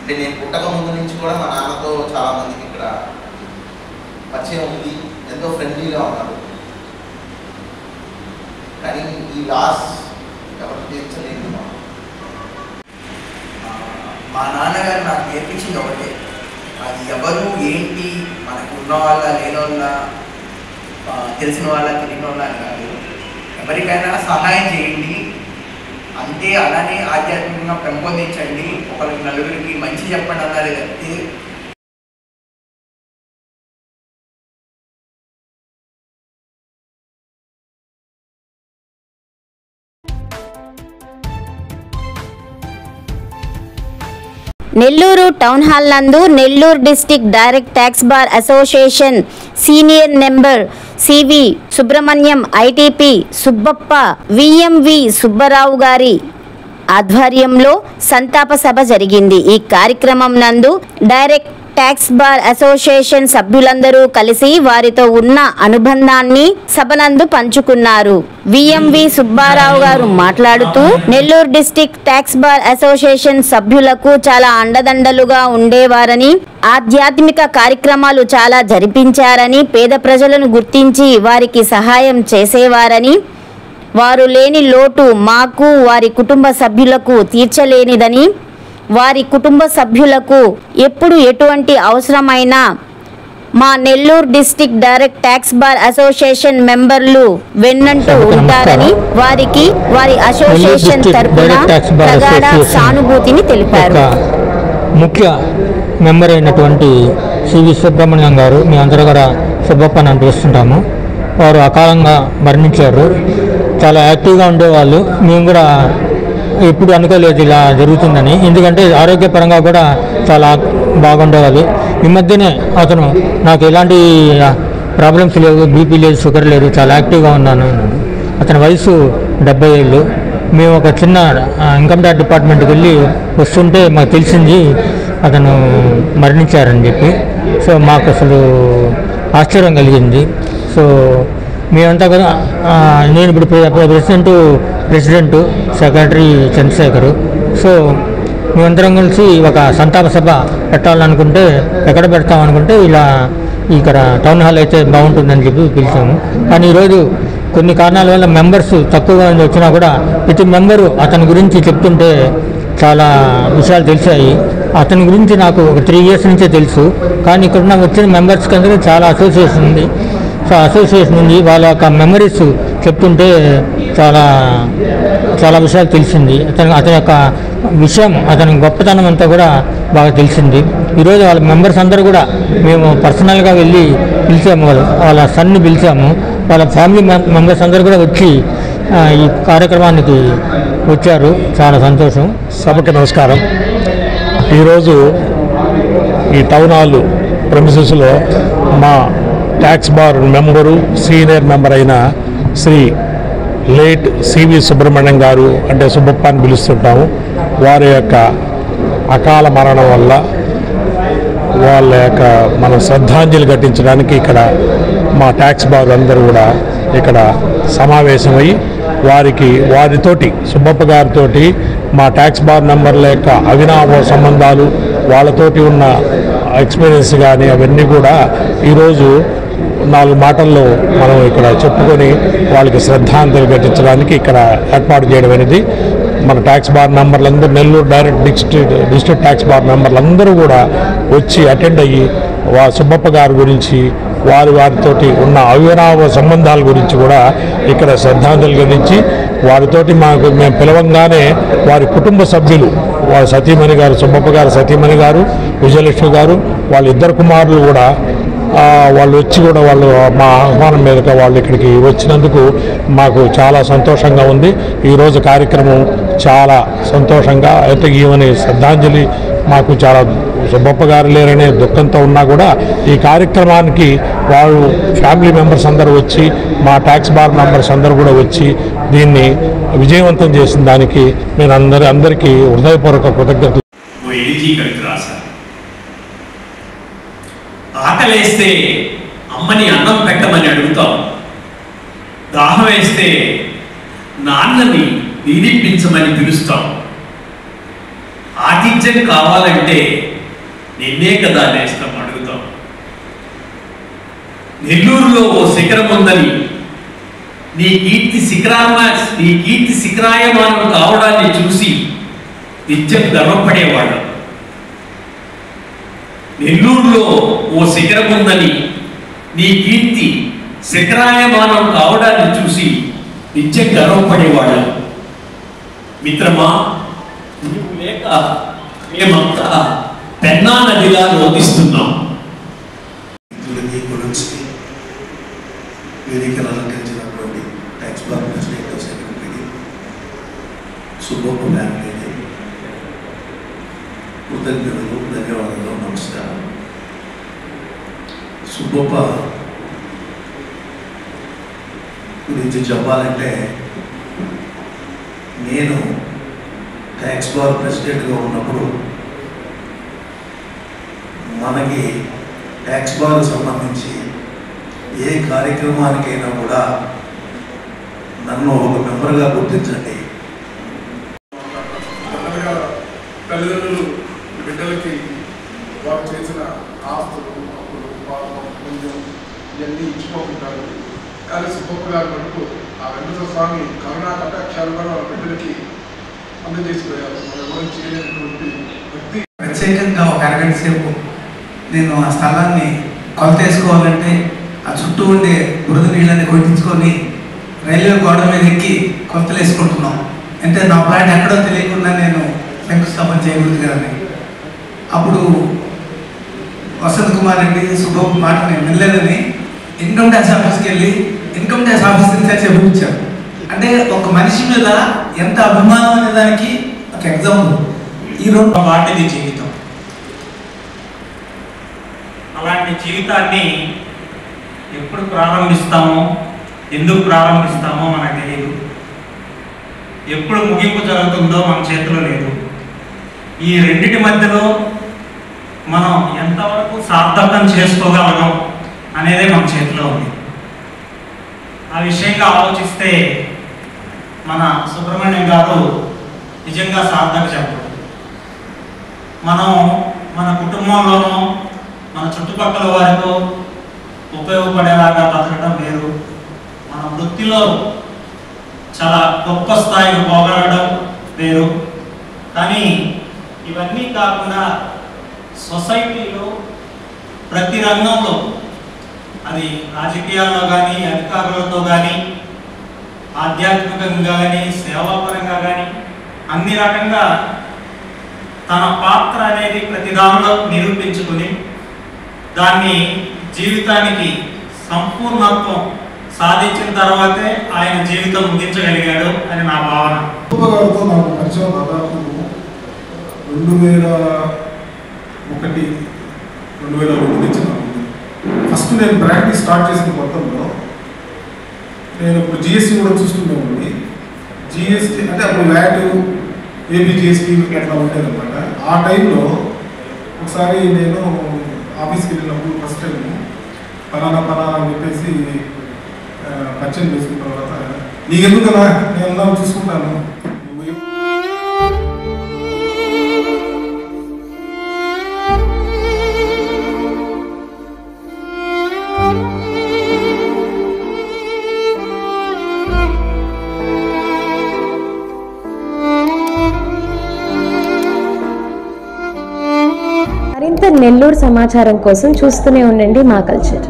అంటే నేను పుట్టక ముందు నుంచి కూడా మా నాన్నతో చాలామందికి ఇక్కడ పరిచయం ఉంది, ఎంతో ఫ్రెండ్లీగా ఉన్నారు. కానీ ఈ లాస్ ఎవరు తీర్చలేదు. మా నాన్నగారు నాకు నేర్పించింది ఒకటే, అది ఎవరు ఏంటి మనకు ఉన్న వాళ్ళ లేని వాళ్ళ తెలిసిన వాళ్ళ తెలియని వాళ్ళ అని కాదు, ఎవరికైనా సహాయం చేయండి అంతే, అలానే ఆధ్యాత్మికంగా పెంపొందించండి, ఒకరికి నలుగురికి మంచి చెప్పండి అన్నారు తప్పితే నెల్లూరు టౌన్ హాల్ నందు Nellore district direct tax bar association senior member CV Subrahmanyam, ITP Subbappa, VMV Subbarao గారి ఆధ్వర్యంలో సంతాప సభ జరిగింది. ఈ కార్యక్రమం నందు డైరెక్ట్ ట్యాక్స్ బార్ అసోసియేషన్ సభ్యులందరూ కలిసి వారితో ఉన్న అనుబంధాన్ని సభనందు పంచుకున్నారు. విఎంవి సుబ్బారావు గారు మాట్లాడుతూ Nellore district tax bar association సభ్యులకు చాలా అండదండలుగా ఉండేవారని, ఆధ్యాత్మిక కార్యక్రమాలు చాలా జరిపించారని, పేద ప్రజలను గుర్తించి వారికి సహాయం చేసేవారని, వారు లేని లోటు మాకు వారి కుటుంబ సభ్యులకు తీర్చలేనిదని, వారి కుటుంబ సభ్యులకు ఎప్పుడు ఎటువంటి అవసరమైనా మా Nellore district direct tax bar association మెంబర్లు వెన్నంటూ ఉంటారని వారికి వారి అసోసియేషన్ తరపున ప్రగాఢ సానుభూతిని తెలిపారు. ముఖ్య మెంబర్ అయినటువంటి సివి సుబ్రహ్మణ్యం గారు, మీ అందరూ కూడా సుబ్బప్పని అని పిలుస్తుంటాము, వారు అకాలంగా మరణించారు. చాలా యాక్టివ్గా ఉండేవాళ్ళు. మేము కూడా ఎప్పుడు అనుకోలేదు ఇలా జరుగుతుందని, ఎందుకంటే ఆరోగ్యపరంగా కూడా చాలా బాగుండేవాళ్ళు. ఈ మధ్యనే అతను నాకు ఎలాంటి ప్రాబ్లమ్స్ లేవు, బీపీ లేదు, షుగర్ లేదు, చాలా యాక్టివ్గా ఉన్నాను. అతని వయసు 70 ఏళ్ళు. మేము ఒక చిన్న ఇన్కమ్ ట్యాక్స్ డిపార్ట్మెంట్కి వెళ్ళి వస్తుంటే మాకు తెలిసింది అతను మరణించారని చెప్పి. సో మాకు అసలు ఆశ్చర్యం కలిగింది. సో మేమంతా కూడా, నేను ఇప్పుడు ప్రెసిడెంట్ సెక్రటరీ చంద్రశేఖరు, సో మేమందరం కలిసి ఒక సంతాప సభ పెట్టాలనుకుంటే ఎక్కడ పెడతామనుకుంటే ఇలా ఇక్కడ టౌన్ హాల్ అయితే బాగుంటుందని చెప్పి పిలిచాము. కానీ ఈరోజు కొన్ని కారణాల వల్ల మెంబర్స్ తక్కువగా వచ్చినా కూడా ప్రతి మెంబరు అతని గురించి చెప్తుంటే చాలా విషయాలు తెలిసాయి. అతని గురించి నాకు ఒక 3 years నుంచే తెలుసు. కానీ ఇక్కడ వచ్చిన మెంబర్స్కి అందరూ చాలా అసోసియేషన్ ఉంది. సో అసోసియేషన్ ఉంది, వాళ్ళ యొక్క మెమరీస్ చెప్తుంటే చాలా చాలా విషయాలు తెలిసింది. అతని యొక్క విషయం, అతని గొప్పతనం అంతా కూడా బాగా తెలిసింది. ఈరోజు వాళ్ళ మెంబర్స్ అందరూ కూడా మేము పర్సనల్గా వెళ్ళి పిలిచాము, వాళ్ళ సన్ని పిలిచాము. వాళ్ళ ఫ్యామిలీ మెంబర్స్ అందరూ కూడా వచ్చి ఈ కార్యక్రమానికి వచ్చారు. చాలా సంతోషం. సభకి నమస్కారం. ఈరోజు ఈ టౌన్ హాల్ ప్రెమిసెస్లో మా tax bar member, senior member అయిన శ్రీ లేట్ సివి సుబ్రహ్మణ్యం గారు, అంటే సుబ్బప్ప అని పిలుస్తుంటాము, వారి యొక్క అకాల మరణం వల్ల వాళ్ళ యొక్క మనం శ్రద్ధాంజలి ఘటించడానికి ఇక్కడ మా ట్యాక్స్ బార్ అందరూ కూడా ఇక్కడ సమావేశమై వారితోటి సుబ్బప్ప గారితోటి మా ట్యాక్స్ బార్ మెంబర్ల యొక్క అవినాభావ సంబంధాలు, వాళ్ళతోటి ఉన్న ఎక్స్పీరియన్స్ కానీ అవన్నీ కూడా ఈరోజు 4 మాటల్లో మనం ఇక్కడ చెప్పుకొని వాళ్ళకి శ్రద్ధాంజలి ఘటించడానికి ఇక్కడ ఏర్పాటు చేయడం అనేది మన ట్యాక్స్ బార్ మెంబర్లందరూ, Nellore direct district tax bar మెంబర్లందరూ కూడా వచ్చి అటెండ్ అయ్యి సుబ్బప్ప గారి గురించి వారితోటి ఉన్న అవినాభావ సంబంధాల గురించి కూడా ఇక్కడ శ్రద్ధాంజలి ఘటించి వారితోటి మేము పిలవంగానే వారి కుటుంబ సభ్యులు, వాళ్ళ సతీమణి గారు, సుబ్బప్ప గారు సతీమణి గారు, విజయలక్ష్మి గారు, వాళ్ళ 2 కుమారులు కూడా వాళ్ళు వచ్చి కూడా వాళ్ళు మా ఆహ్వానం మీదగా వాళ్ళు ఇక్కడికి వచ్చినందుకు మాకు చాలా సంతోషంగా ఉంది. ఈరోజు కార్యక్రమం చాలా సంతోషంగా, అయితే ఈమెని శ్రద్ధాంజలి మాకు చాలా సుబ్బప్ప గారు లేరనే దుఃఖంతో ఉన్నా కూడా ఈ కార్యక్రమానికి వాళ్ళు ఫ్యామిలీ మెంబర్స్ అందరూ వచ్చి, మా ట్యాక్స్ బార్ మెంబర్స్ అందరూ కూడా వచ్చి దీన్ని విజయవంతం చేసిన దానికి నేను అందరికీ హృదయపూర్వక కృతజ్ఞతలు. ఆకలేస్తే అమ్మని అన్నం పెట్టమని అడుగుతాం, దాహం వేస్తే నాన్నని నీరిప్పించమని పిలుస్తాం, ఆతిథ్య సాన్నిధ్యం కావాలంటే నిన్నే కదా నేస్తం అడుగుతాం. నెల్లూరులో ఓ శిఖరం ఉందని నీ కీర్తి శిఖరాయమానం కావడాన్ని చూసి నిత్యం గర్వపడేవాడు. నెల్లూరులో ఓ శిఖరం ఉందని నీ కీర్తి శిఖరాయమానం కావడాన్ని చూసి నిత్యం గర్వపడేవాడు. మిత్రమా, నీవు లేక మేమంతా పెన్నా నదిలా రోధిస్తున్నాం. వేదికలు అలంకరించినటువంటి ట్యాక్స్ బార్ ప్రెసిడెంట్ సెక్రటరీ సుబ్బప్ప ఫ్యామిలీని కృతజ్ఞతలు, ధన్యవాదాలు, నమస్కారం. సుబ్బప్ప గురించి చెప్పాలంటే, నేను ట్యాక్స్ బార్ ప్రెసిడెంట్గా ఉన్నప్పుడు మనకి ట్యాక్స్ బార్ సంబంధించి ఏ కార్యక్రమానికైనా కూడా నన్ను ఒక మెంబర్గా గుర్తించండి. తల్లిదండ్రులు బిడ్డలకి వారు చేసిన ఆస్తులు, అప్పులు, పాపం, పుణ్యం ఇవన్నీ ఇచ్చిపోతుంటారు. కానీ సుబ్బప్ప గారి వరకు ఆ వెంకటేశ్వర స్వామి కరుణా కటాక్షాలు కూడా వాళ్ళ బిడ్డలకి అందజేసిపోయారు. మన ఎవరు చేయలేనటువంటి వ్యక్తి. ప్రత్యేకంగా ఒక అరగంట సేపు నేను ఆ స్థలాన్ని కొలత వేసుకోవాలంటే ఆ చుట్టూ ఉండే బురద నీళ్ళని కొట్టించుకొని రైల్వే గోడ మీద ఎక్కి కొలతలు వేసుకుంటున్నాం. అంటే నా ప్లాన్ ఎక్కడో తెలియకుండా నేను శంకుస్థాపన చేయకూడదు కదండి. అప్పుడు వసంత్ కుమార్ రెడ్డి సుబ్బప్ప మాట నేను వినలేదని ఇన్కమ్ ట్యాక్స్ ఆఫీస్కి వెళ్ళి ఇన్కమ్ ట్యాక్స్ ఆఫీస్ నుంచి చూపించారు. అంటే ఒక మనిషి మీద ఎంత అభిమానం అనే దానికి ఒక ఎగ్జాంపుల్. ఈరోజు వాటిది జీవితం. అలాంటి జీవితాన్ని ఎప్పుడు ప్రారంభిస్తామో, ఎందుకు ప్రారంభిస్తామో మనకు తెలియదు. ఎప్పుడు ముగింపు జరుగుతుందో మన చేతిలో లేదు. ఈ రెండిటి మధ్యలో మనం ఎంతవరకు సార్థకం చేసుకోగలం అనేదే మన చేతిలో ఉంది. ఆ విషయంగా ఆలోచిస్తే మన సుబ్రహ్మణ్యం గారు నిజంగా సార్థక చెప్పారు. మనం మన కుటుంబంలోనూ మన చుట్టుపక్కల వారితో ఉపయోగపడేలాగా బతకడం వేరు, మన వృత్తిలో చాలా గొప్ప స్థాయికి పోగలగడం వేరు. కానీ ఇవన్నీ కాకుండా సొసైటీలో ప్రతి రంగంలో, అది రాజకీయాల్లో కానీ, అధికారులతో కానీ, ఆధ్యాత్మికంగా కానీ, సేవాపరంగా కానీ అన్ని రకంగా తన పాత్ర అనేది ప్రతి దానిలో నిరూపించుకుని దాన్ని జీవితానికి సంపూర్ణత్వం సాధించిన తర్వాతే ఆయన జీవితం ముగించగలిగాడు అని నా భావన. గారితో నాకు పరిచయం దాదాపు 2001-2002 నుంచి నాకు. ఫస్ట్ నేను ప్రాక్టీస్ స్టార్ట్ చేసిన మొత్తంలో నేను ఇప్పుడు జిఎస్టీ కూడా చూస్తుండేవాడిని. జిఎస్టీ అంటే అప్పుడు వ్యాట్, ఏపీ జిఎస్టీ అట్లా ఉండేది అనమాట. ఆ టైంలో ఒకసారి నేను ఆఫీస్కి వెళ్ళినప్పుడు ఫస్ట్ టైం పలానా అని చెప్పేసి పరిచయం చేసుకున్న తర్వాత, నీకెందుకలా నేను చూసుకుంటాను. మరింత నెల్లూరు సమాచారం కోసం చూస్తూనే ఉండండి మా కల్చర్.